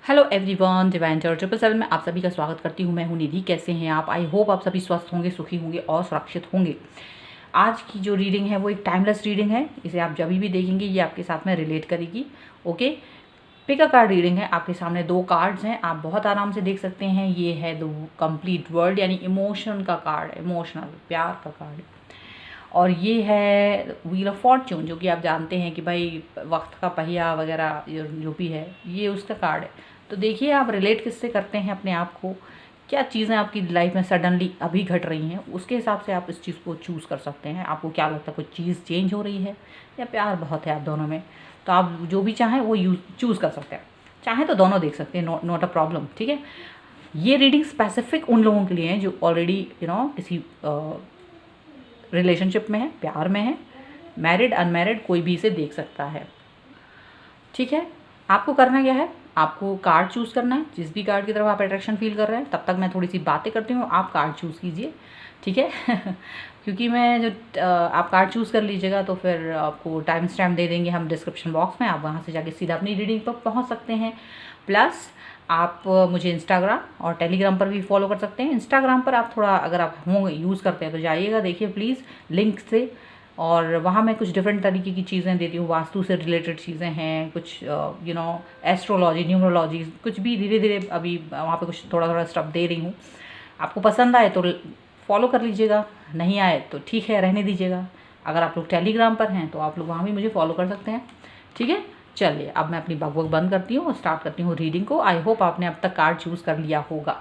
Hello everyone, divine Joy 777 में आप सभी का स्वागत करती हूँ। मैं हूँ निधि। कैसे हैं आप? आई होप आप सभी स्वस्थ होंगे, सुखी होंगे और सुरक्षित होंगे। आज की जो रीडिंग है वो एक टाइमलेस रीडिंग है। इसे आप जब भी देखेंगे ये आपके साथ में रिलेट करेगी। Okay, pick a card reading है। आपके सामने दो कार्ड्स हैं, आप बहुत आराम से देख सकते हैं। ये है द कंप्लीट वर्ल्ड यानी इमोशन का कार्ड, इमोशनल प्यार का कार्ड। और ये है व्हील ऑफ फॉर्च्यून, जो कि आप जानते हैं कि भाई वक्त का पहिया वगैरह जो भी है, ये उसका कार्ड है। तो देखिए आप रिलेट किससे करते हैं अपने आप को, क्या चीज़ें आपकी लाइफ में सडनली अभी घट रही हैं, उसके हिसाब से आप इस चीज़ को चूज़ कर सकते हैं। आपको क्या लगता है, कोई चीज़ चेंज हो रही है या प्यार बहुत है आप दोनों में? तो आप जो भी चाहें वो चूज़ कर सकते हैं। चाहें तो दोनों देख सकते हैं, नॉट अ प्रॉब्लम। ठीक है, ये रीडिंग स्पेसिफिक उन लोगों के लिए है जो ऑलरेडी किसी रिलेशनशिप में है, प्यार में है। मैरिड अनमैरिड कोई भी इसे देख सकता है। ठीक है, आपको करना क्या है, आपको कार्ड चूज़ करना है। जिस भी कार्ड की तरफ आप अट्रैक्शन फील कर रहे हैं, तब तक मैं थोड़ी सी बातें करती हूँ, आप कार्ड चूज़ कीजिए। ठीक है क्योंकि मैं जो आप कार्ड चूज़ कर लीजिएगा तो फिर आपको टाइम स्टैम्प दे देंगे हम डिस्क्रिप्शन बॉक्स में, आप वहाँ से जाके सीधा अपनी रीडिंग पर पहुँच सकते हैं। प्लस आप मुझे इंस्टाग्राम और टेलीग्राम पर भी फॉलो कर सकते हैं। इंस्टाग्राम पर आप थोड़ा, अगर आप होंगे यूज़ करते हैं तो जाइएगा, देखिए प्लीज़ लिंक से। और वहाँ मैं कुछ डिफरेंट तरीके की चीज़ें देती हूँ, वास्तु से रिलेटेड चीज़ें हैं, कुछ एस्ट्रोलॉजी, न्यूमरोलॉजी, कुछ भी धीरे धीरे अभी वहाँ पे कुछ थोड़ा थोड़ा स्टफ दे रही हूँ। आपको पसंद आए तो फॉलो कर लीजिएगा, नहीं आए तो ठीक है, रहने दीजिएगा। अगर आप लोग टेलीग्राम पर हैं तो आप लोग वहाँ भी मुझे फॉलो कर सकते हैं। ठीक है, चलिए अब मैं अपनी बकबक बंद करती हूँ और स्टार्ट करती हूँ रीडिंग को। आई होप आपने अब तक कार्ड चूज़ कर लिया होगा,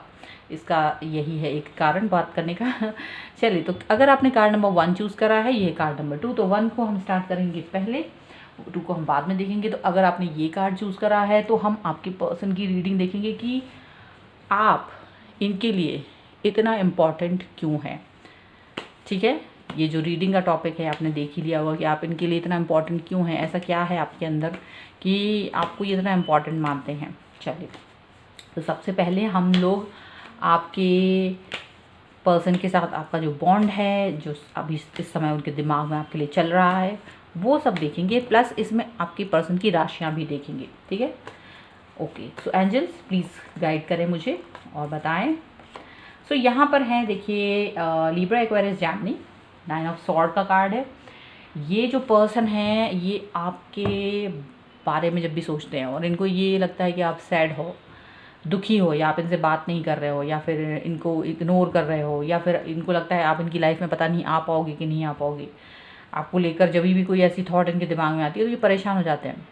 इसका यही है एक कारण बात करने का चलिए, तो अगर आपने कार्ड नंबर 1 चूज़ करा है, ये है कार्ड नंबर 2, तो 1 को हम स्टार्ट करेंगे पहले, 2 को हम बाद में देखेंगे। तो अगर आपने ये कार्ड चूज़ करा है तो हम आपके पर्सन की रीडिंग देखेंगे कि आप इनके लिए इतना इम्पॉर्टेंट क्यों हैं। ठीक है, ये जो रीडिंग का टॉपिक है आपने देख ही लिया होगा कि आप इनके लिए इतना इम्पॉर्टेंट क्यों हैं, ऐसा क्या है आपके अंदर कि आपको ये इतना इम्पॉर्टेंट मानते हैं। चलिए, तो सबसे पहले हम लोग आपके पर्सन के साथ आपका जो बॉन्ड है, जो अभी इस समय उनके दिमाग में आपके लिए चल रहा है, वो सब देखेंगे। प्लस इसमें आपके पर्सन की राशियाँ भी देखेंगे। ठीक है, okay. So angels please guide करें मुझे और बताएं। सो यहाँ पर है, देखिए Libra, Aquarius, Gemini, 9 of sword का कार्ड है। ये जो पर्सन है ये आपके बारे में जब भी सोचते हैं और इनको ये लगता है कि आप सैड हो, दुखी हो, या आप इनसे बात नहीं कर रहे हो, या फिर इनको इग्नोर कर रहे हो, या फिर इनको लगता है आप इनकी लाइफ में पता नहीं आ पाओगे कि नहीं आ पाओगे, आपको लेकर जब भी कोई ऐसी थॉट इनके दिमाग में आती है तो ये परेशान हो जाते हैं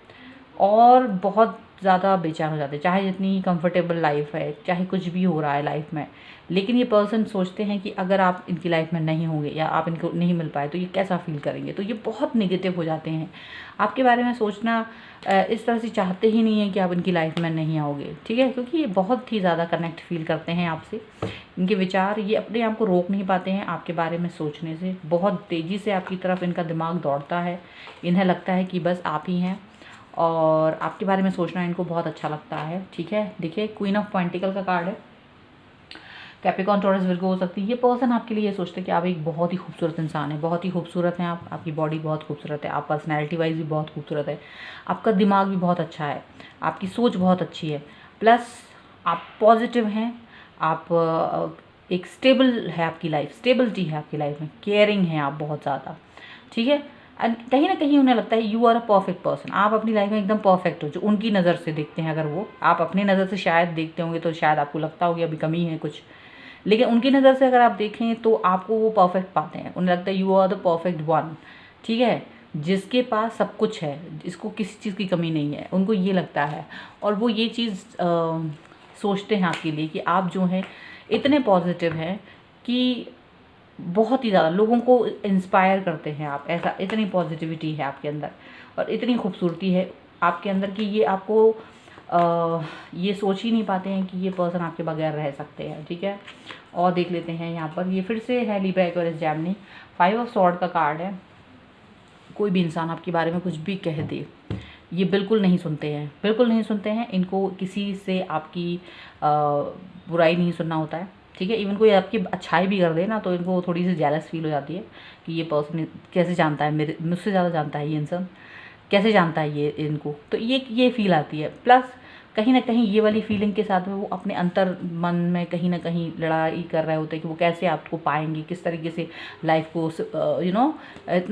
और बहुत ज़्यादा बेचैन हो जाते हैं। चाहे जितनी कंफर्टेबल लाइफ है, चाहे कुछ भी हो रहा है लाइफ में, लेकिन ये पर्सन सोचते हैं कि अगर आप इनकी लाइफ में नहीं होंगे या आप इनको नहीं मिल पाए तो ये कैसा फील करेंगे। तो ये बहुत नेगेटिव हो जाते हैं, आपके बारे में सोचना इस तरह से चाहते ही नहीं है कि आप इनकी लाइफ में नहीं आओगे। ठीक है, क्योंकि ये बहुत ही ज़्यादा कनेक्ट फील करते हैं आपसे। इनके विचार, ये अपने आप को रोक नहीं पाते हैं आपके बारे में सोचने से। बहुत तेज़ी से आपकी तरफ इनका दिमाग दौड़ता है। इन्हें लगता है कि बस आप ही हैं और आपके बारे में सोचना इनको बहुत अच्छा लगता है। ठीक है, देखिए क्वीन ऑफ पेंटिकल का कार्ड है। कैप्रिकॉर्न, टॉरस, विर्गो हो सकती है। ये पर्सन आपके लिए ये सोचते हैं कि आप एक बहुत ही खूबसूरत इंसान है, बहुत ही खूबसूरत हैं आप, आपकी बॉडी बहुत खूबसूरत है, आप पर्सनैलिटी वाइज भी बहुत खूबसूरत है, आपका दिमाग भी बहुत अच्छा है, आपकी सोच बहुत अच्छी है। प्लस आप पॉजिटिव हैं, आप एक स्टेबल है आपकी लाइफ, स्टेबिलिटी है आपकी लाइफ में, केयरिंग है आप बहुत ज़्यादा। ठीक है, एंड कहीं ना कहीं उन्हें लगता है you are a perfect person, आप अपनी लाइफ में एकदम परफेक्ट हो, जो उनकी नज़र से देखते हैं। अगर वो आप अपनी नज़र से शायद देखते होंगे तो शायद आपको लगता होगा अभी कमी है कुछ, लेकिन उनकी नज़र से अगर आप देखें तो आपको वो परफेक्ट पाते हैं। उन्हें लगता है you are the perfect one. ठीक है, जिसके पास सब कुछ है, जिसको किसी चीज़ की कमी नहीं है, उनको ये लगता है। और वो ये चीज़ सोचते हैं आपके लिए कि आप जो हैं इतने पॉजिटिव हैं कि बहुत ही ज़्यादा लोगों को इंस्पायर करते हैं आप। ऐसा, इतनी पॉजिटिविटी है आपके अंदर और इतनी खूबसूरती है आपके अंदर कि ये आपको ये सोच ही नहीं पाते हैं कि ये पर्सन आपके बगैर रह सकते हैं। ठीक है, और देख लेते हैं यहाँ पर, ये फिर से है Libra, Aquarius, Gemini, 5 of sword का कार्ड है। कोई भी इंसान आपके बारे में कुछ भी कह दे, ये बिल्कुल नहीं सुनते हैं, बिल्कुल नहीं सुनते हैं। इनको किसी से आपकी बुराई नहीं सुनना होता है। ठीक है, इवन कोई आपकी अच्छाई भी कर दे ना तो इनको थोड़ी सी जेलस फील हो जाती है कि ये पर्सन कैसे जानता है, मुझसे ज़्यादा जानता है ये इंसान, कैसे जानता है ये इनको, तो ये फील आती है। प्लस कहीं ना कहीं ये वाली फीलिंग के साथ में वो अपने अंतर मन में कहीं ना कहीं लड़ाई कर रहे होते हैं कि वो कैसे आपको पाएंगे, किस तरीके से लाइफ को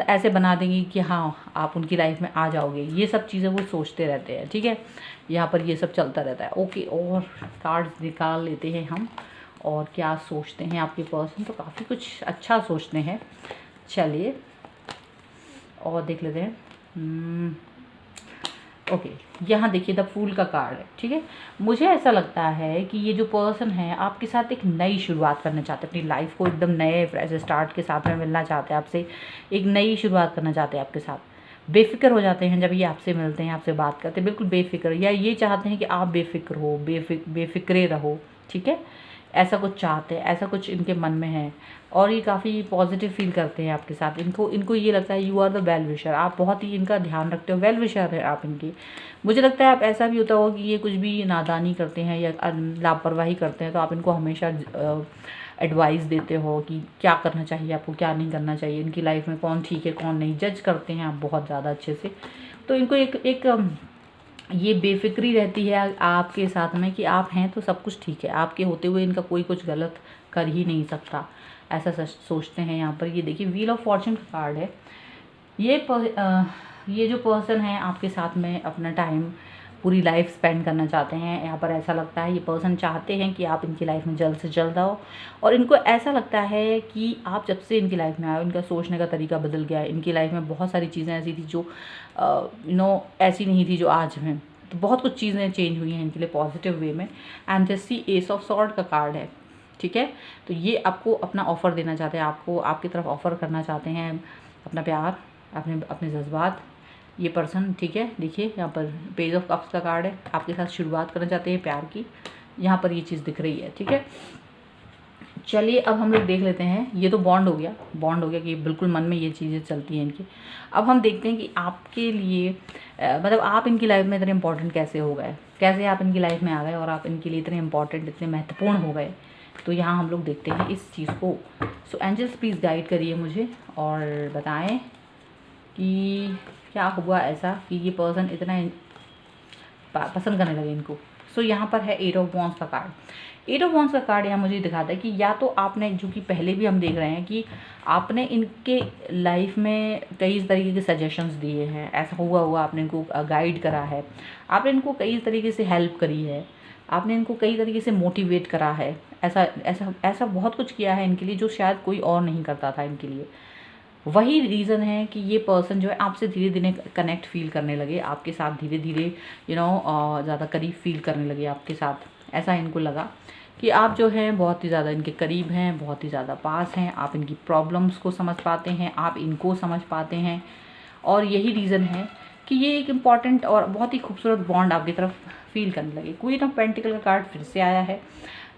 ऐसे बना देंगे कि हाँ आप उनकी लाइफ में आ जाओगे। ये सब चीज़ें वो सोचते रहते हैं, ठीक है। यहाँ पर ये सब चलता रहता है। ओके, और कार्ड्स निकाल लेते हैं हम, और क्या सोचते हैं आपके पर्सन। तो काफ़ी कुछ अच्छा सोचते हैं, चलिए और देख लेते हैं। ओके, यहाँ देखिए द फूल का कार्ड है, ठीक है। मुझे ऐसा लगता है कि ये जो पर्सन है आपके साथ एक नई शुरुआत करना चाहते हैं, अपनी लाइफ को एकदम नए फ्रेश स्टार्ट के साथ में मिलना चाहते हैं आपसे, एक नई शुरुआत करना चाहते हैं आपके साथ। बेफिक्र हो जाते हैं जब ये आपसे मिलते हैं, आपसे बात करते हैं, बिल्कुल बेफिक्र, या ये चाहते हैं कि आप बेफिक्र हो, बेफिक्रे रहो, ठीक है। ऐसा कुछ चाहते हैं, ऐसा कुछ इनके मन में है, और ये काफ़ी पॉजिटिव फील करते हैं आपके साथ। इनको ये लगता है you are the well wisher, आप बहुत ही इनका ध्यान रखते हो, वेल विशर है आप इनकी। मुझे लगता है आप ऐसा भी होता होगा कि ये कुछ भी नादानी करते हैं या लापरवाही करते हैं तो आप इनको हमेशा एडवाइस देते हो कि क्या करना चाहिए आपको, क्या नहीं करना चाहिए, इनकी लाइफ में कौन ठीक है कौन नहीं, जज करते हैं आप बहुत ज़्यादा अच्छे से। तो इनको एक ये बेफिक्री रहती है आपके साथ में कि आप हैं तो सब कुछ ठीक है, आपके होते हुए इनका कोई कुछ गलत कर ही नहीं सकता, ऐसा सोचते हैं यहाँ पर। ये देखिए व्हील ऑफ फॉर्चून का कार्ड है। ये जो पर्सन है आपके साथ में अपना टाइम पूरी लाइफ स्पेंड करना चाहते हैं। यहाँ पर ऐसा लगता है ये पर्सन चाहते हैं कि आप इनकी लाइफ में जल्द से जल्द आओ, और इनको ऐसा लगता है कि आप जब से इनकी लाइफ में आए इनका सोचने का तरीका बदल गया है। इनकी लाइफ में बहुत सारी चीज़ें ऐसी थी जो ऐसी नहीं थी जो आज हैं, तो बहुत कुछ चीज़ें चेंज हुई हैं इनके लिए पॉजिटिव वे में। एंड जैसी एस ऑफ सॉर्ड का कार्ड है, ठीक है। तो ये आपको अपना ऑफ़र देना चाहते हैं, आपको आपकी तरफ ऑफ़र करना चाहते हैं अपना प्यार, अपने जज्बात, ये पर्सन, ठीक है। देखिए यहाँ पर पेज ऑफ कप्स का कार्ड है, आपके साथ शुरुआत करना चाहते हैं प्यार की, यहाँ पर ये चीज़ दिख रही है, ठीक है। चलिए अब हम लोग देख लेते हैं, ये तो बॉन्ड हो गया कि बिल्कुल मन में ये चीज़ें चलती हैं इनकी। अब हम देखते हैं कि आपके लिए मतलब आप इनकी लाइफ में इतने इम्पोर्टेंट कैसे हो गए, कैसे आप इनकी लाइफ में आ गए और आप इनके लिए इतने इम्पोर्टेंट, इतने महत्वपूर्ण हो गए। तो यहाँ हम लोग देखते हैं इस चीज़ को। सो एंजल्स प्लीज़ गाइड करिए मुझे और बताएं कि क्या हुआ ऐसा कि ये पर्सन इतना पसंद करने लगे इनको। सो यहाँ पर है 8 ऑफ वॉन्ड्स का कार्ड। 8 ऑफ वॉन्ड्स का कार्ड यहाँ मुझे दिखाता है कि या तो आपने, जो कि पहले भी हम देख रहे हैं कि आपने इनके लाइफ में कई तरीके के सजेशंस दिए हैं, ऐसा हुआ आपने इनको गाइड करा है, आपने इनको कई तरीके से हेल्प करी है, आपने इनको कई तरीके से मोटिवेट करा है, ऐसा बहुत कुछ किया है इनके लिए जो शायद कोई और नहीं करता था इनके लिए। वही रीज़न है कि ये पर्सन जो है आपसे धीरे धीरे कनेक्ट फील करने लगे, आपके साथ धीरे धीरे ज़्यादा करीब फील करने लगे आपके साथ। ऐसा इनको लगा कि आप जो हैं बहुत ही ज़्यादा इनके करीब हैं, बहुत ही ज़्यादा पास हैं, आप इनकी प्रॉब्लम्स को समझ पाते हैं, आप इनको समझ पाते हैं, और यही रीज़न है कि ये एक इम्पॉर्टेंट और बहुत ही खूबसूरत बॉन्ड आपकी तरफ फील करने लगे। क्वीन ऑफ पेंटिकल का कार्ड फिर से आया है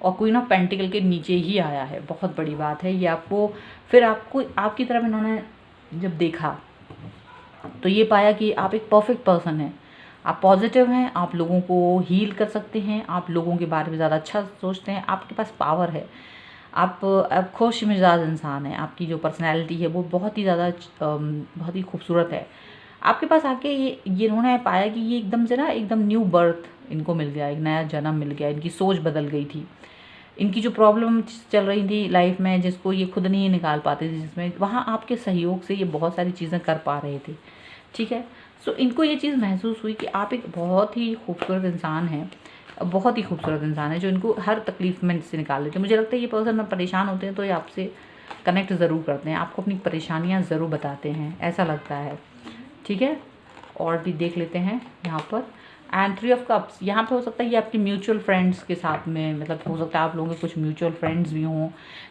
और क्वीन ऑफ पेंटिकल के नीचे ही आया है, बहुत बड़ी बात है ये। आपको आपकी तरफ इन्होंने जब देखा तो ये पाया कि आप एक परफेक्ट पर्सन हैं, आप पॉजिटिव हैं, आप लोगों को हील कर सकते हैं, आप लोगों के बारे में ज़्यादा अच्छा सोचते हैं, आपके पास पावर है, आप खुश मिजाज इंसान हैं, आपकी जो पर्सनैलिटी है वो बहुत ही खूबसूरत है। आपके पास आके ये इन्होंने पाया कि ये एकदम से ना एकदम न्यू बर्थ इनको मिल गया, एक नया जन्म मिल गया, इनकी सोच बदल गई थी। इनकी जो प्रॉब्लम चल रही थी लाइफ में जिसको ये खुद नहीं निकाल पाते थे, जिसमें वहाँ आपके सहयोग से ये बहुत सारी चीज़ें कर पा रहे थे, ठीक है। सो इनको ये चीज़ महसूस हुई कि आप एक बहुत ही खूबसूरत इंसान हैं, बहुत ही खूबसूरत इंसान है जो इनको हर तकलीफ में से निकाल लेते हैं। मुझे लगता है ये पर्सन में परेशान होते हैं तो ये आपसे कनेक्ट ज़रूर करते हैं, आपको अपनी परेशानियाँ ज़रूर बताते हैं, ऐसा लगता है, ठीक है। और भी देख लेते हैं यहाँ पर। एंड 3 ऑफ कप्स, यहाँ पे हो सकता है ये आपके म्यूचुअल फ्रेंड्स के साथ में, मतलब हो सकता है आप लोगों के कुछ म्यूचुअल फ्रेंड्स भी हों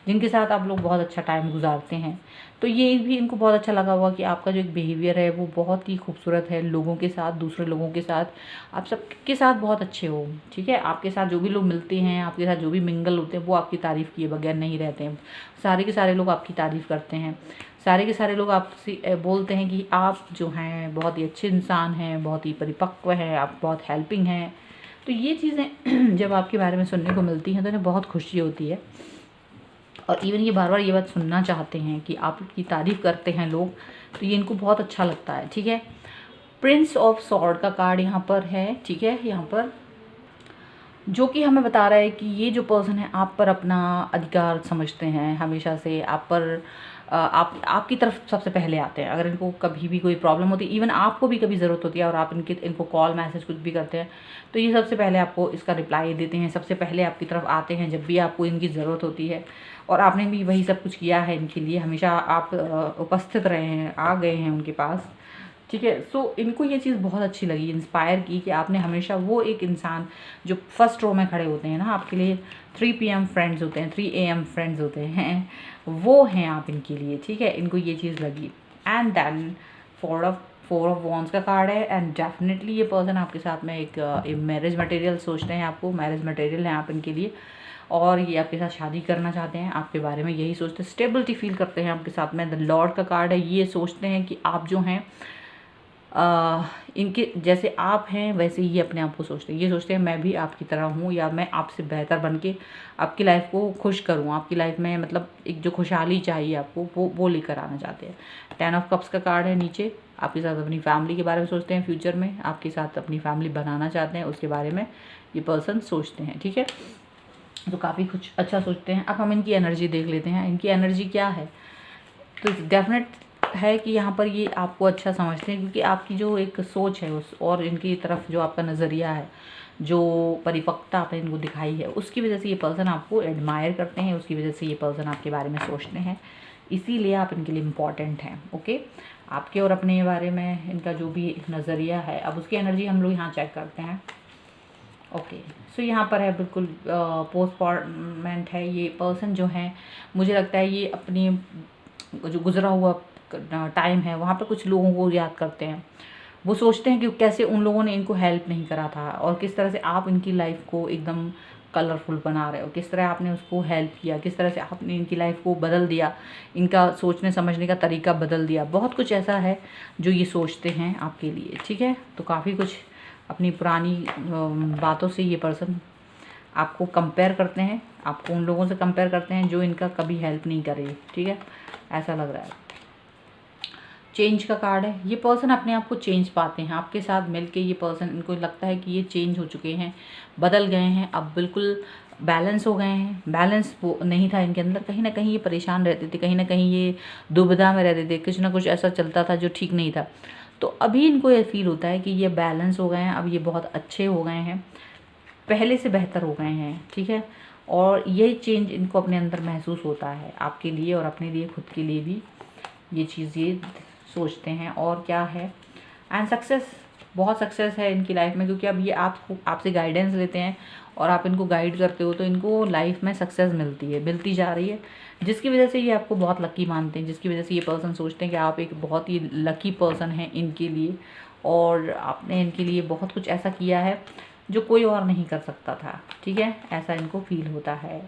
जिनके साथ आप लोग बहुत अच्छा टाइम गुजारते हैं। तो ये भी इनको बहुत अच्छा लगा हुआ कि आपका जो एक बिहेवियर है वो बहुत ही खूबसूरत है, लोगों के साथ, दूसरे लोगों के साथ, आप सबके साथ बहुत अच्छे हो, ठीक है। आपके साथ जो भी लोग मिलते हैं, आपके साथ जो भी मिंगल होते हैं वो आपकी तारीफ़ किए बगैर नहीं रहते हैं, सारे के सारे लोग आपकी तारीफ़ करते हैं, सारे के सारे लोग आपसे बोलते हैं कि आप जो हैं बहुत ही अच्छे इंसान हैं, बहुत ही परिपक्व हैं, आप बहुत हेल्पिंग हैं। तो ये चीज़ें जब आपके बारे में सुनने को मिलती हैं तो इन्हें बहुत खुशी होती है, और इवन ये बार बार ये बात सुनना चाहते हैं कि आपकी तारीफ़ करते हैं लोग, तो ये इनको बहुत अच्छा लगता है, ठीक है। प्रिंस ऑफ सॉर्ड का कार्ड यहाँ पर है, ठीक है। यहाँ पर जो कि हमें बता रहा है कि ये जो पर्सन है आप पर अपना अधिकार समझते हैं, हमेशा से आप पर आपकी तरफ सबसे पहले आते हैं। अगर इनको कभी भी कोई प्रॉब्लम होती है, इवन आपको भी कभी ज़रूरत होती है और आप इनको कॉल मैसेज कुछ भी करते हैं, तो ये सबसे पहले आपको इसका रिप्लाई देते हैं, सबसे पहले आपकी तरफ आते हैं जब भी आपको इनकी ज़रूरत होती है। और आपने भी वही सब कुछ किया है इनके लिए, हमेशा आप उपस्थित रहे हैं, आ गए हैं उनके पास, ठीक है। सो इनको ये चीज़ बहुत अच्छी लगी, इंस्पायर की कि आपने हमेशा वो एक इंसान जो फर्स्ट रो में खड़े होते हैं ना, आपके लिए 3 PM फ्रेंड्स होते हैं, 3 AM फ्रेंड्स होते हैं, वो हैं आप इनके लिए, ठीक है। इनको ये चीज़ लगी। And then four of wands का कार्ड है। एंड डेफिनेटली ये पर्सन आपके साथ में एक मैरिज मटेरियल सोचते हैं, आपको मैरिज मटेरियल हैं आप इनके लिए, और ये आपके साथ शादी करना चाहते हैं, आपके बारे में यही सोचते हैं, स्टेबिलिटी फील करते हैं आपके साथ में। द लॉर्ड का कार्ड है, ये सोचते हैं कि आप जो हैं इनके जैसे आप हैं वैसे ही अपने आप को सोचते हैं। ये सोचते हैं मैं भी आपकी तरह हूँ, या मैं आपसे बेहतर बन के आपकी लाइफ को खुश करूँ, आपकी लाइफ में मतलब एक जो खुशहाली चाहिए आपको वो लेकर आना चाहते हैं। 10 ऑफ कप्स का कार्ड है नीचे, आपके साथ अपनी फैमिली के बारे में सोचते हैं, फ्यूचर में आपके साथ अपनी फैमिली बनाना चाहते हैं, उसके बारे में ये पर्सन सोचते हैं, ठीक है। तो काफ़ी कुछ अच्छा सोचते हैं। अब हम इनकी एनर्जी देख लेते हैं, इनकी एनर्जी क्या है। तो डेफिनेट है कि यहाँ पर ये आपको अच्छा समझते हैं, क्योंकि आपकी जो एक सोच है उस और इनकी तरफ जो आपका नज़रिया है, जो परिपक्वता आपने इनको दिखाई है, उसकी वजह से ये पर्सन आपको एडमायर करते हैं, उसकी वजह से ये पर्सन आपके बारे में सोचते हैं, इसीलिए आप इनके लिए इम्पॉर्टेंट हैं। ओके, आपके और अपने बारे में इनका जो भी नज़रिया है, अब उसकी एनर्जी हम लोग यहाँ चेक करते हैं। ओके, सो यहाँ पर है बिल्कुल पोस्टपोर्टमेंट है। ये पर्सन जो है, मुझे लगता है ये अपनी जो गुजरा हुआ टाइम है वहाँ पे कुछ लोगों को याद करते हैं। वो सोचते हैं कि कैसे उन लोगों ने इनको हेल्प नहीं करा था, और किस तरह से आप इनकी लाइफ को एकदम कलरफुल बना रहे हो, किस तरह आपने उसको हेल्प किया, किस तरह से आपने इनकी लाइफ को बदल दिया, इनका सोचने समझने का तरीका बदल दिया। बहुत कुछ ऐसा है जो ये सोचते हैं आपके लिए, ठीक है। तो काफ़ी कुछ अपनी पुरानी बातों से ये पर्सन आपको कंपेयर करते हैं, आपको उन लोगों से कंपेयर करते हैं जो इनका कभी हेल्प नहीं करे, ठीक है, ऐसा लग रहा है। चेंज का कार्ड है, ये पर्सन अपने आप को चेंज पाते हैं आपके साथ मिलके। ये पर्सन, इनको लगता है कि ये चेंज हो चुके हैं, बदल गए हैं, अब बिल्कुल बैलेंस हो गए हैं। बैलेंस वो नहीं था इनके अंदर, कहीं ना कहीं ये परेशान रहते थे, कहीं ना कहीं ये दुविधा में रहते थे, कुछ ना कुछ ऐसा चलता था जो ठीक नहीं था। तो अभी इनको ये फील होता है कि ये बैलेंस हो गए हैं, अब ये बहुत अच्छे हो गए हैं, पहले से बेहतर हो गए हैं, ठीक है। और ये चेंज इनको अपने अंदर महसूस होता है आपके लिए और अपने लिए, खुद के लिए भी ये चीज़ ये सोचते हैं। और क्या है, एंड सक्सेस, बहुत सक्सेस है इनकी लाइफ में, क्योंकि अब ये आपसे गाइडेंस लेते हैं और आप इनको गाइड करते हो, तो इनको लाइफ में सक्सेस मिलती है, मिलती जा रही है, जिसकी वजह से ये आपको बहुत लकी मानते हैं, जिसकी वजह से ये पर्सन सोचते हैं कि आप एक बहुत ही लकी पर्सन हैं इनके लिए, और आपने इनके लिए बहुत कुछ ऐसा किया है जो कोई और नहीं कर सकता था, ठीक है, ऐसा इनको फील होता है।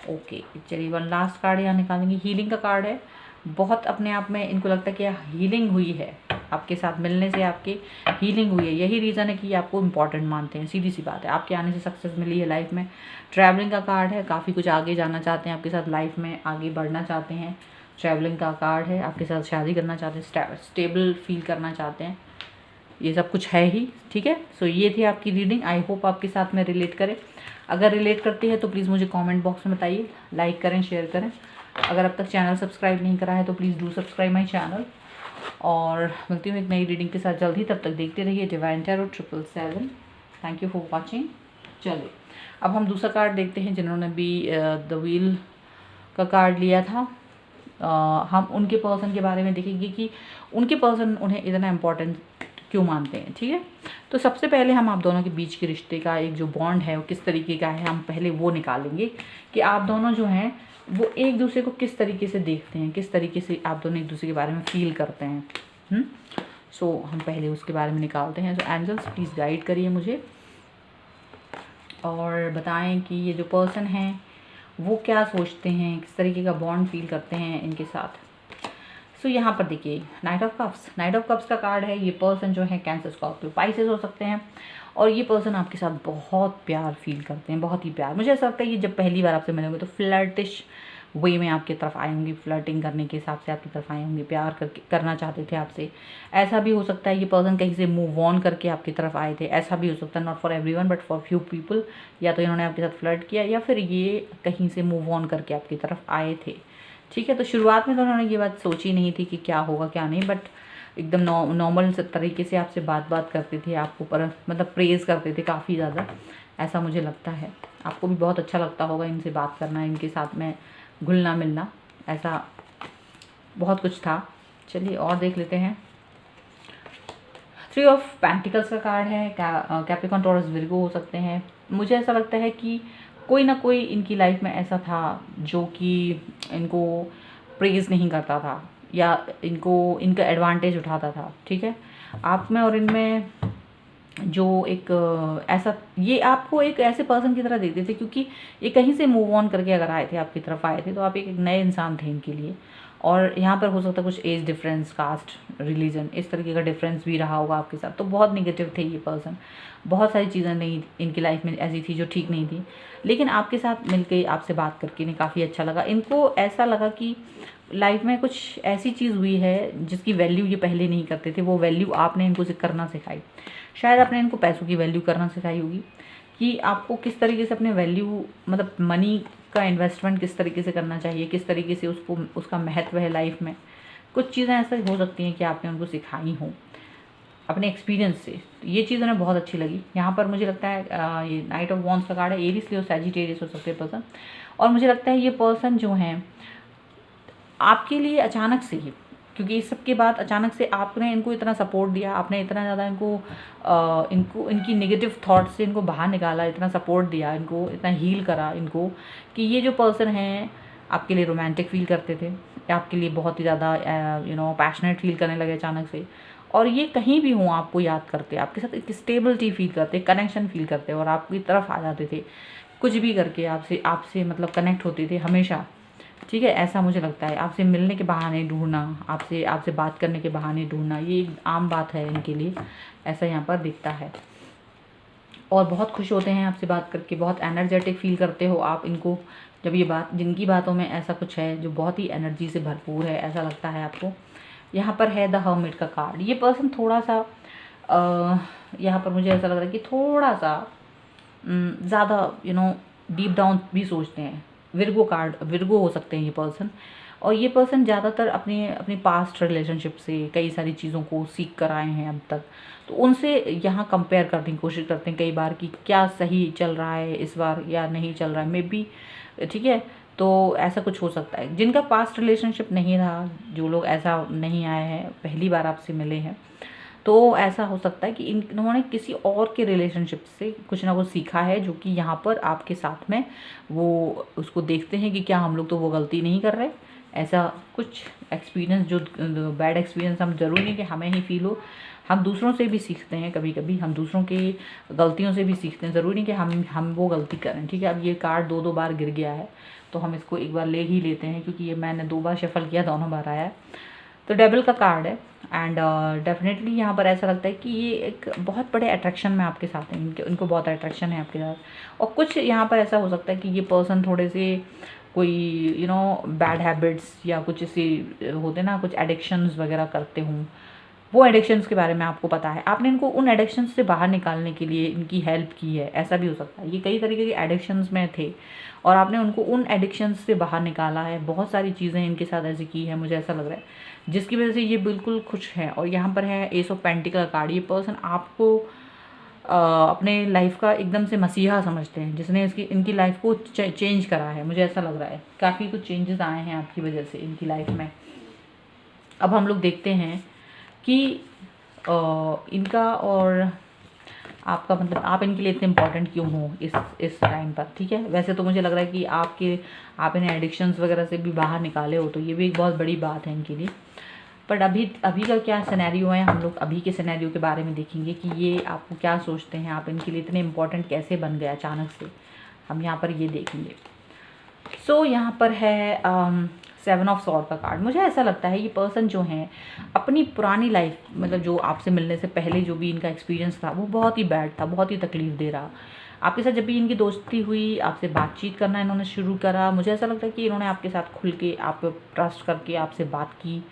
ओके, चलिए वन लास्ट कार्ड यहाँ निकालेंगे। हीलिंग का कार्ड है, बहुत अपने आप में इनको लगता है कि हीलिंग हुई है, आपके साथ मिलने से आपकी हीलिंग हुई है, यही रीज़न है कि आपको इम्पॉर्टेंट मानते हैं, सीधी सी बात है, आपके आने से सक्सेस मिली है लाइफ में। ट्रैवलिंग का कार्ड है, काफ़ी कुछ आगे जाना चाहते हैं, आपके साथ लाइफ में आगे बढ़ना चाहते हैं। ट्रैवलिंग का कार्ड है, आपके साथ शादी करना चाहते हैं, स्टेबल फील करना चाहते हैं, ये सब कुछ है ही, ठीक है। सो ये थी आपकी रीडिंग, आई होप आपके साथ में रिलेट करे। अगर रिलेट करती है तो प्लीज़ मुझे कमेंट बॉक्स में बताइए, लाइक करें, शेयर करें। अगर अब तक चैनल सब्सक्राइब नहीं करा है तो please do subscribe my channel. और मिलती हूँ एक नई रीडिंग के साथ जल्दी, तब तक देखते रहिए divine tarot 777। Thank you for watching. चलिए अब हम दूसरा कार्ड देखते हैं, जिन्होंने भी द व्हील का कार्ड लिया था। हम उनके पर्सन के बारे में देखेंगे कि उनके पर्सन उन्हें इतना इम्पोर्टेंट क्यों मानते हैं, ठीक है। तो सबसे पहले हम आप दोनों के बीच के रिश्ते का एक जो बॉन्ड है वो किस तरीके का है, हम पहले वो निकालेंगे कि आप दोनों जो हैं वो एक दूसरे को किस तरीके से देखते हैं, किस तरीके से आप दोनों एक दूसरे के बारे में फील करते हैं। सो हम पहले उसके बारे में निकालते हैं। सो एंजल्स प्लीज़ गाइड करिए मुझे और बताएं कि ये जो पर्सन है वो क्या सोचते हैं, किस तरीके का बॉन्ड फील करते हैं इनके साथ। सो यहाँ पर देखिए night of cups, night of cups का कार्ड है। ये पर्सन जो है कैंसर, स्कॉर्पियो, पाइसेस हो सकते हैं, और ये पर्सन आपके साथ बहुत प्यार फील करते हैं, बहुत ही प्यार। मुझे ऐसा लगता है ये जब पहली बार आपसे मिलेंगे तो फ्लर्टिश वे में आपकी तरफ आए होंगे, फ्लर्टिंग करने के हिसाब से आपकी तरफ आए होंगे, प्यार करना चाहते थे आपसे। ऐसा भी हो सकता है ये पर्सन कहीं से मूव ऑन करके आपकी तरफ आए थे, ऐसा भी हो सकता है, not for everyone but for few people. या तो इन्होंने आपके साथ फ्लर्ट किया या फिर ये कहीं से मूव ऑन करके आपकी तरफ आए थे। ठीक है, तो शुरुआत में तो उन्होंने ये बात सोची नहीं थी कि क्या होगा क्या नहीं, बट एकदम नॉर्मल तरीके से आपसे बात करते थे, आपको पर मतलब प्रेज़ करते थे काफ़ी ज़्यादा, ऐसा मुझे लगता है। आपको भी बहुत अच्छा लगता होगा इनसे बात करना, इनके साथ में घुलना मिलना, ऐसा बहुत कुछ था। चलिए और देख लेते हैं। 3 ऑफ पेंटिकल्स का कार्ड है। कैप्रिकॉर्न, टॉरस, विर्गो हो सकते हैं। मुझे ऐसा लगता है कि कोई ना कोई इनकी लाइफ में ऐसा था जो कि इनको प्रेज़ नहीं करता था या इनका एडवांटेज उठाता था। ठीक है, आप में और इनमें जो एक ऐसा, ये आपको एक ऐसे पर्सन की तरह देखते थे क्योंकि ये कहीं से मूव ऑन करके अगर आए थे, आपकी तरफ आए थे, तो आप एक नए इंसान थे इनके लिए। और यहाँ पर हो सकता है कुछ एज डिफरेंस, कास्ट, रिलीजन, इस तरीके का डिफरेंस भी रहा होगा आपके साथ। तो बहुत नेगेटिव थे ये पर्सन, बहुत सारी चीज़ें नहीं इनकी लाइफ में ऐसी थी जो ठीक नहीं थी, लेकिन आपके साथ मिलके आपसे बात करके इन्हें काफ़ी अच्छा लगा। इनको ऐसा लगा कि लाइफ में कुछ ऐसी चीज़ हुई है जिसकी वैल्यू ये पहले नहीं करते थे, वो वैल्यू आपने इनको करना सिखाई। शायद आपने इनको पैसों की वैल्यू करना सिखाई होगी कि आपको किस तरीके से अपने वैल्यू, मतलब मनी का इन्वेस्टमेंट किस तरीके से करना चाहिए, किस तरीके से उसका महत्व है लाइफ में। कुछ चीज़ें ऐसे हो सकती हैं कि आपने उनको सिखाई हों अपने एक्सपीरियंस से। तो ये चीज़ उन्हें बहुत अच्छी लगी। यहाँ पर मुझे लगता है ये नाइट ऑफ वॉन्ड्स का कार्ड है। एरीज, लियो, सैजिटेरियस हो सकते हैं पर्सन। और मुझे लगता है ये पर्सन जो हैं आपके लिए अचानक से ही, क्योंकि इस सब के बाद अचानक से आपने इनको इतना सपोर्ट दिया, आपने इतना ज़्यादा इनको इनकी नेगेटिव थॉट्स से इनको बाहर निकाला, इतना सपोर्ट दिया इनको, इतना हील करा इनको, कि ये जो पर्सन हैं आपके लिए रोमांटिक फील करते थे, आपके लिए बहुत ही ज़्यादा पैशनेट फील करने लगे अचानक से। और ये कहीं भी हों आपको याद करते, आपके साथ एक स्टेबिलिटी फील करते, कनेक्शन फील करते और आपकी तरफ आ जाते थे, कुछ भी करके आपसे मतलब कनेक्ट होते थे हमेशा। ठीक है, ऐसा मुझे लगता है। आपसे मिलने के बहाने ढूंढना, आपसे बात करने के बहाने ढूंढना, ये एक आम बात है इनके लिए, ऐसा यहाँ पर दिखता है। और बहुत खुश होते हैं आपसे बात करके, बहुत एनर्जेटिक फील करते हो आप इनको, जब ये बात, जिनकी बातों में ऐसा कुछ है जो बहुत ही एनर्जी से भरपूर है, ऐसा लगता है आपको। यहाँ पर है द हर्मिट का कार्ड। ये पर्सन थोड़ा सा यहाँ पर मुझे ऐसा लग रहा है कि थोड़ा सा ज़्यादा डीप डाउन भी सोचते हैं। विर्गो हो सकते हैं ये पर्सन। और ये पर्सन ज़्यादातर अपनी पास्ट रिलेशनशिप से कई सारी चीज़ों को सीख कर आए हैं अब तक, तो उनसे यहाँ कंपेयर करने की कोशिश करते हैं कई बार कि क्या सही चल रहा है इस बार या नहीं चल रहा है, मे बी। ठीक है, तो ऐसा कुछ हो सकता है। जिनका पास्ट रिलेशनशिप नहीं रहा, जो लोग ऐसा नहीं आए हैं, पहली बार आपसे मिले हैं, तो ऐसा हो सकता है कि इन्होंने किसी और के रिलेशनशिप से कुछ ना कुछ सीखा है, जो कि यहाँ पर आपके साथ में वो उसको देखते हैं कि क्या हम लोग तो वो गलती नहीं कर रहे। ऐसा कुछ एक्सपीरियंस, जो बैड एक्सपीरियंस, हम ज़रूरी नहीं कि हमें ही फील हो, हम दूसरों से भी सीखते हैं, कभी कभी हम दूसरों की गलतियों से भी सीखते हैं, ज़रूरी नहीं कि हम वो गलती करें। ठीक है, अब ये कार्ड 2 बार गिर गया है, तो हम इसको एक बार ले ही लेते हैं, क्योंकि ये मैंने 2 बार शफल किया, दोनों बार आया है। तो डेविल का कार्ड है। एंड डेफिनेटली यहाँ पर ऐसा लगता है कि ये एक बहुत बड़े अट्रैक्शन में आपके साथ हैं, इनको बहुत अट्रैक्शन है आपके साथ। और कुछ यहाँ पर ऐसा हो सकता है कि ये पर्सन थोड़े से कोई बैड हैबिट्स या कुछ ऐसे होते ना, कुछ एडिक्शंस वगैरह करते हों, वो एडिक्शंस के बारे में आपको पता है, आपने इनको उन एडिक्शंस से बाहर निकालने के लिए इनकी हेल्प की है, ऐसा भी हो सकता है। ये कई तरीके के एडिक्शंस में थे और आपने उनको उन एडिक्शंस से बाहर निकाला है, बहुत सारी चीज़ें इनके साथ ऐसी की है, मुझे ऐसा लग रहा है, जिसकी वजह से ये बिल्कुल खुश हैं। और यहाँ पर है एस ऑफ पेंटिकल कार्ड। ये पर्सन आपको अपने लाइफ का एकदम से मसीहा समझते हैं, जिसने इनकी लाइफ को चेंज करा है, मुझे ऐसा लग रहा है। काफ़ी कुछ चेंजेस आए हैं आपकी वजह से इनकी लाइफ में। अब हम लोग देखते हैं कि इनका और आपका मतलब, आप इनके लिए इतने इम्पॉर्टेंट क्यों हो इस टाइम पर। ठीक है, वैसे तो मुझे लग रहा है कि आप इन्हें एडिक्शंस वगैरह से भी बाहर निकाले हो, तो ये भी एक बहुत बड़ी बात है इनके लिए। बट अभी का क्या सिनेरियो है, हम लोग अभी के सिनेरियो के बारे में देखेंगे कि ये आपको क्या सोचते हैं, आप इनके लिए इतने इम्पॉर्टेंट कैसे बन गए अचानक से, हम यहाँ पर ये देखेंगे। सो यहाँ पर है 7 ऑफ सॉर्ड का कार्ड। मुझे ऐसा लगता है ये पर्सन जो है अपनी पुरानी लाइफ, मतलब जो आपसे मिलने से पहले जो भी इनका एक्सपीरियंस था, वो बहुत ही बैड था, बहुत ही तकलीफ दे रहा। आपके साथ जब भी इनकी दोस्ती हुई, आपसे बातचीत करना इन्होंने शुरू करा, मुझे ऐसा लगता है कि इन्होंने आपके साथ खुल के, आप पे ट्रस्ट करके आपसे बात की,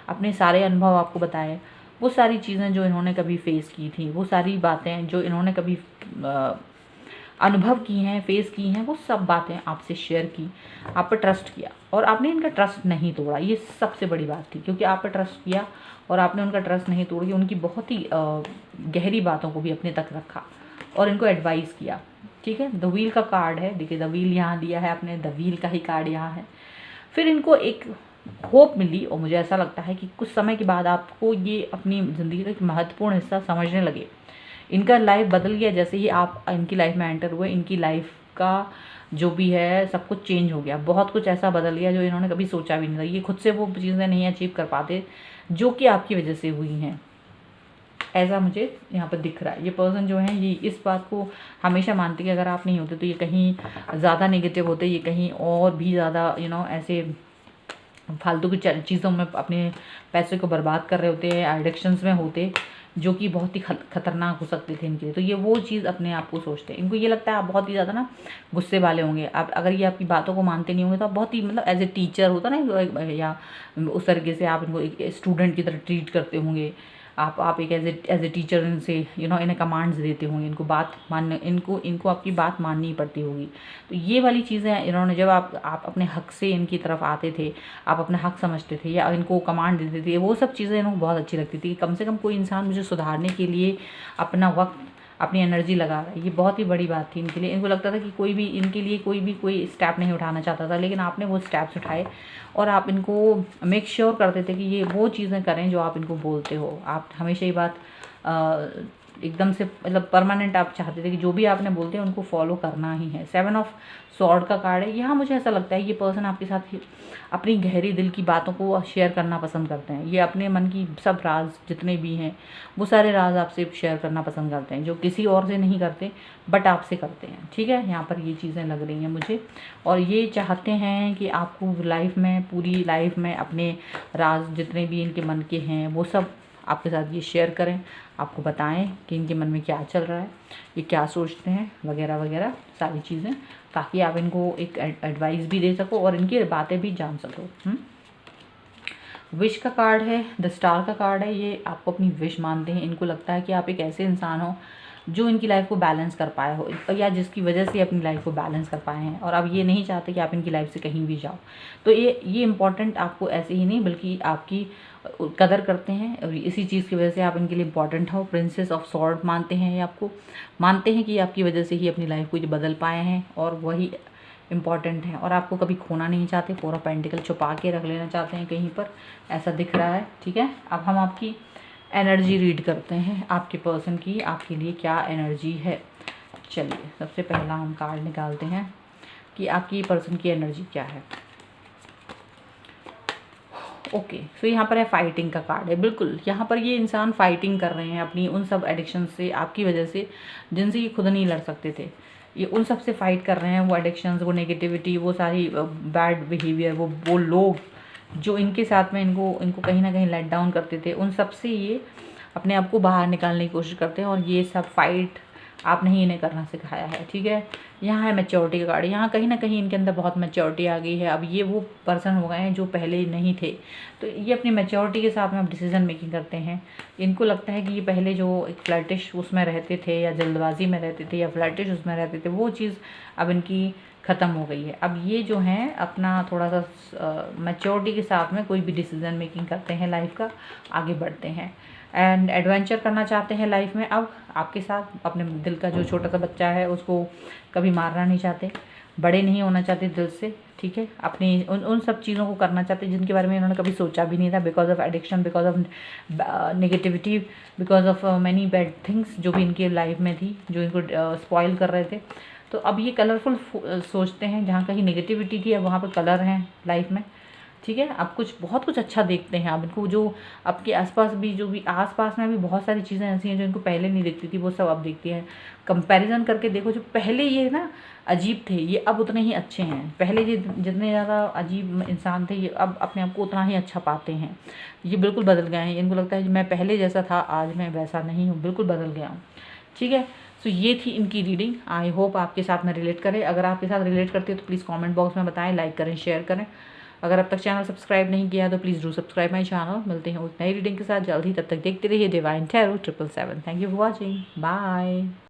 अपने सारे अनुभव आपको बताए। वो सारी चीज़ें जो इन्होंने कभी फ़ेस की थी, वो सारी बातें जो इन्होंने कभी अनुभव की हैं, फ़ेस की हैं, वो सब बातें आपसे शेयर की, आप पे ट्रस्ट किया और आपने इनका ट्रस्ट नहीं तोड़ा। ये सबसे बड़ी बात थी, क्योंकि आप पे ट्रस्ट किया और आपने उनका ट्रस्ट नहीं तोड़ी, उनकी बहुत ही गहरी बातों को भी अपने तक रखा और इनको एडवाइस किया। ठीक है, द व्हील का कार्ड है, देखिए द व्हील यहाँ दिया है आपने, द व्हील का ही कार्ड यहाँ है। फिर इनको एक होप मिली और मुझे ऐसा लगता है कि कुछ समय के बाद आपको ये अपनी ज़िंदगी का एक महत्वपूर्ण हिस्सा समझने लगे। इनका लाइफ बदल गया जैसे ही आप इनकी लाइफ में एंटर हुए। इनकी लाइफ का जो भी है सब कुछ चेंज हो गया, बहुत कुछ ऐसा बदल गया जो इन्होंने कभी सोचा भी नहीं था। ये खुद से वो चीज़ें नहीं अचीव कर पाते जो कि आपकी वजह से हुई हैं, ऐसा मुझे यहाँ पर दिख रहा है। ये पर्सन जो है ये इस बात को हमेशा मानते कि अगर आप नहीं होते तो ये कहीं ज़्यादा नेगेटिव होते, ये कहीं और भी ज़्यादा ऐसे फालतू की चीज़ों में अपने पैसे को बर्बाद कर रहे होते हैं, एडिक्शंस में होते, जो कि बहुत ही खतरनाक हो सकते थे इनके लिए। तो ये वो चीज़ अपने आप को सोचते हैं। इनको ये लगता है आप बहुत ही ज़्यादा गुस्से वाले होंगे। आप अगर ये आपकी बातों को मानते नहीं होंगे तो आप बहुत ही एज ए टीचर होता ना, या उस तरीके से आप इनको एक स्टूडेंट की तरह ट्रीट करते होंगे। आप एक एज ए टीचर इनसे इन्हें कमांड्स देते होंगे, इनको बात मानने, इनको आपकी बात माननी पड़ती होगी। तो ये वाली चीज़ें इन्होंने, जब आप अपने हक से इनकी तरफ आते थे, आप अपना हक समझते थे या इनको कमांड देते थे, वो सब चीज़ें इनको बहुत अच्छी लगती थी कि कम से कम कोई इंसान मुझे सुधारने के लिए अपना वक्त, अपनी एनर्जी लगा रहा है। ये बहुत ही बड़ी बात थी इनके लिए। इनको लगता था कि कोई भी इनके लिए कोई स्टेप नहीं उठाना चाहता था, लेकिन आपने वो स्टेप्स उठाए और आप इनको मेक श्योर करते थे कि ये वो चीज़ें करें जो आप इनको बोलते हो। आप हमेशा ये बात एकदम से परमानेंट आप चाहते थे कि जो भी आपने बोलते हैं उनको फॉलो करना ही है। 7 ऑफ स्वॉर्ड का कार्ड है। यहाँ मुझे ऐसा लगता है ये पर्सन आपके साथ अपनी गहरी दिल की बातों को शेयर करना पसंद करते हैं। ये अपने मन की सब राज जितने भी हैं वो सारे राज आपसे शेयर करना पसंद करते हैं, जो किसी और से नहीं करते बट आपसे करते हैं। ठीक है, यहाँ पर ये चीज़ें लग रही हैं मुझे। और ये चाहते हैं कि आपको लाइफ में, पूरी लाइफ में अपने राज जितने भी इनके मन के हैं वो सब आपके साथ ये शेयर करें, आपको बताएं कि इनके मन में क्या चल रहा है, ये क्या सोचते हैं, वगैरह वगैरह सारी चीज़ें, ताकि आप इनको एक एडवाइस भी दे सको और इनकी बातें भी जान सको। विश का कार्ड है, द स्टार का कार्ड है। ये आपको अपनी विश मानते हैं। इनको लगता है कि आप एक ऐसे इंसान हो जो इनकी लाइफ को बैलेंस कर पाए हो, या जिसकी वजह से अपनी लाइफ को बैलेंस कर पाए हैं, और अब ये नहीं चाहते कि आप इनकी लाइफ से कहीं भी जाओ। तो ये इम्पॉर्टेंट आपको ऐसे ही नहीं बल्कि आपकी कदर करते हैं और इसी चीज़ की वजह से आप इनके लिए इम्पॉर्टेंट हो। प्रिंसेस ऑफ सॉर्ड मानते हैं, ये आपको मानते हैं कि आपकी वजह से ही अपनी लाइफ को ये बदल पाए हैं और वही इम्पॉर्टेंट है, और आपको कभी खोना नहीं चाहते। 4 ऑफ पेंटिकल छुपा के रख लेना चाहते हैं कहीं पर, ऐसा दिख रहा है। ठीक है, अब हम आपकी एनर्जी रीड करते हैं, आपके पर्सन की आपके लिए क्या एनर्जी है। चलिए, सबसे पहला हम कार्ड निकालते हैं कि आपकी पर्सन की एनर्जी क्या है। ओके, सो यहाँ पर है फाइटिंग का कार्ड है। बिल्कुल, यहाँ पर ये इंसान फाइटिंग कर रहे हैं अपनी उन सब एडिक्शन से, आपकी वजह से, जिनसे ये खुद नहीं लड़ सकते थे। ये उन सब से फाइट कर रहे हैं, वो एडिक्शंस, वो नेगेटिविटी, वो सारी बैड बिहेवियर, वो लोग जो इनके साथ में इनको कहीं ना कहीं लेट डाउन करते थे, उन सब से ये अपने आप को बाहर निकालने की कोशिश करते हैं। और ये सब फाइट आपने ही इन्हें करना सिखाया है। ठीक है, यहाँ है मैच्योरिटी का कार्ड। यहाँ कहीं ना कहीं इनके अंदर बहुत मैच्योरिटी आ गई है। अब ये वो पर्सन हो गए हैं जो पहले नहीं थे। तो ये अपनी मैच्योरिटी के साथ में अब डिसीजन मेकिंग करते हैं। इनको लगता है कि ये पहले जो एक फ्लर्टिश उसमें रहते थे या जल्दबाजी में रहते थे या फ्लर्टिश उसमें रहते थे, वो चीज़ अब इनकी ख़त्म हो गई है। अब ये जो हैं अपना थोड़ा सा मैच्योरिटी के साथ में कोई भी डिसीजन मेकिंग करते हैं, लाइफ का आगे बढ़ते हैं एंड एडवेंचर करना चाहते हैं लाइफ में। अब आपके साथ अपने दिल का जो छोटा सा बच्चा है उसको कभी मारना नहीं चाहते, बड़े नहीं होना चाहते दिल से। ठीक है, अपनी उन सब चीज़ों को करना चाहते जिनके बारे में इन्होंने कभी सोचा भी नहीं था, because of addiction, because of negativity, because of many bad things जो भी इनकी लाइफ में थी, जो इनको स्पॉइल कर रहे थे। तो अब ये कलरफुल सोचते हैं, जहाँ कहीं नेगेटिविटी थी अब वहाँ पर कलर हैं लाइफ में। ठीक है, अब बहुत कुछ अच्छा देखते हैं। अब इनको जो आपके आसपास भी, जो भी आसपास में भी बहुत सारी चीज़ें ऐसी हैं जो इनको पहले नहीं दिखती थी, वो सब अब देखती हैं। कंपैरिजन करके देखो, जो पहले ये ना अजीब थे ये अब उतने ही अच्छे हैं। पहले ये जितने ज़्यादा अजीब इंसान थे ये अब अपने आप को उतना ही अच्छा पाते हैं। ये बिल्कुल बदल गए हैं। इनको लगता है कि मैं पहले जैसा था आज मैं वैसा नहीं हूँ, बिल्कुल बदल गया हूँ। ठीक है, सो ये थी इनकी रीडिंग। आई होप आपके साथ में रिलेट करें। अगर आपके साथ रिलेट करती है तो प्लीज़ कमेंट बॉक्स में बताएं, लाइक करें, शेयर करें। अगर अब तक चैनल सब्सक्राइब नहीं किया तो please do subscribe my channel. मिलते हैं उस नई रीडिंग के साथ जल्द ही, तब तक देखते रहिए divine tarot 777। Thank you for watching, bye.